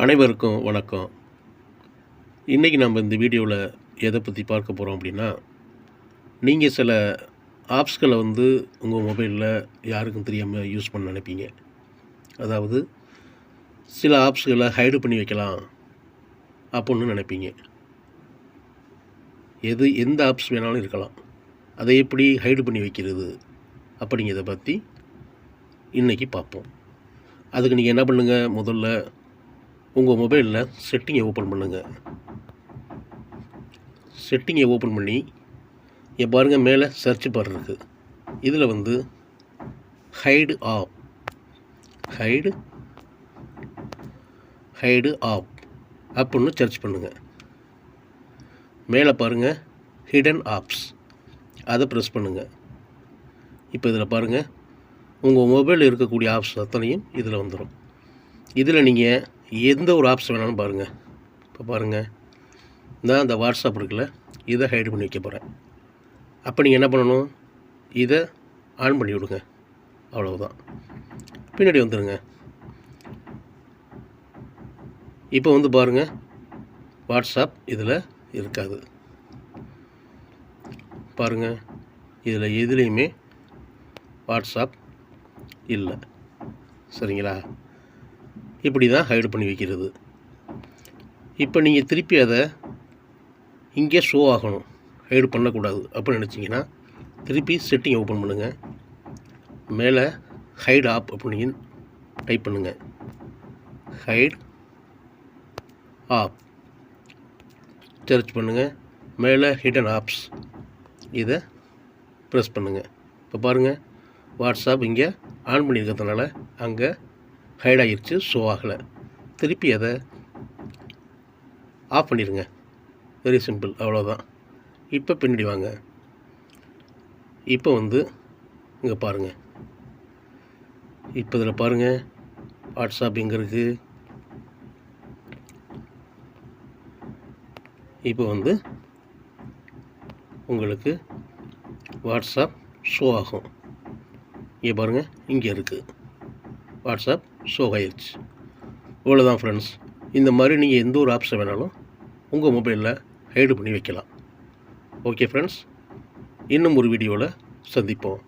அனைவருக்கும் வணக்கம். இன்றைக்கி நம்ம இந்த வீடியோவில் எதை பற்றி பார்க்க போகிறோம் அப்படின்னா, நீங்கள் சில ஆப்ஸ்களை உங்கள் மொபைலில் யாருக்கும் தெரியாமல் யூஸ் பண்ண நினைப்பீங்க. அதாவது சில ஆப்ஸ்களை ஹைடு பண்ணி வைக்கலாம் அப்புடின்னு நினைப்பீங்க. எந்த ஆப்ஸ் வேணாலும் இருக்கலாம். அதை எப்படி ஹைடு பண்ணி வைக்கிறது அப்படிங்கிறத பற்றி இன்றைக்கி பார்ப்போம். அதுக்கு நீங்கள் என்ன பண்ணுங்கள், முதல்ல உங்கள் மொபைலில் செட்டிங்கை ஓப்பன் பண்ணுங்கள். செட்டிங்கை ஓப்பன் பண்ணி பாருங்கள், மேலே சர்ச் பார் இருக்குது. இதில் ஹைடு ஆப் அப்புடின்னு சர்ச் பண்ணுங்கள். மேலே பாருங்கள், ஹிடன் ஆப்ஸ், அதை ப்ரெஸ் பண்ணுங்கள். இப்போ இதில் பாருங்கள், உங்கள் மொபைலில் இருக்கக்கூடிய ஆப்ஸ் அத்தனையும் இதில் வந்துடும். இதில் நீங்கள் எந்த ஒரு ஆப்ஸ் வேணாலும் பாருங்கள். இப்போ பாருங்கள், இந்த வாட்ஸ்அப் இருக்குல்ல, இதை ஹைடு பண்ணி வைக்க போகிறேன். அப்போ நீங்கள் என்ன பண்ணணும், இதை ஆன் பண்ணி விடுங்க. அவ்வளவுதான். பின்னாடி வந்துடுங்க. இப்போ பாருங்கள், வாட்ஸ்அப் இதில் இருக்காது. பாருங்கள், இதில் எதுலேயுமே வாட்ஸ்அப் இல்லை. சரிங்களா? இப்படி தான் ஹைடு பண்ணி வைக்கிறது. இப்போ நீங்கள் திருப்பி அதை இங்கே ஷோ ஆகணும், ஹைடு பண்ணக்கூடாது அப்படின்னு நினச்சிங்கன்னா, திருப்பி செட்டிங் ஓப்பன் பண்ணுங்கள். மேலே ஹைடு ஆப் அப்படின்னு டைப் பண்ணுங்கள். ஹைடு ஆப் சர்ச் பண்ணுங்கள். மேலே ஹிடன் ஆப்ஸ், இதை ப்ரெஸ் பண்ணுங்கள். இப்போ பாருங்கள், வாட்ஸ்அப் இங்கே ஆன் பண்ணியிருக்கிறதுனால அங்கே ஹைட் ஆகிடுச்சு, ஷோ ஆகலை. திருப்பி அதை ஆஃப் பண்ணிடுங்க. வெரி சிம்பிள், அவ்வளோதான். இப்போ பின்னாடி வாங்க. இப்போ இங்கே பாருங்கள். இப்போ இதில் பாருங்கள், வாட்ஸ்அப் எங்கே இருக்குது. இப்போ உங்களுக்கு வாட்ஸ்அப் ஷோ ஆகும். இங்கே பாருங்கள், இங்கே இருக்குது வாட்ஸ்அப் ஷோ ஆயிடுச்சு. இவ்வளோதான் ஃப்ரெண்ட்ஸ். இந்த மாதிரி நீங்கள் எந்த ஒரு ஆப்ஸை வேணாலும் உங்கள் மொபைலில் ஹைடு பண்ணி வைக்கலாம். ஓகே ஃப்ரெண்ட்ஸ், இன்னும் ஒரு வீடியோவில் சந்திப்போம்.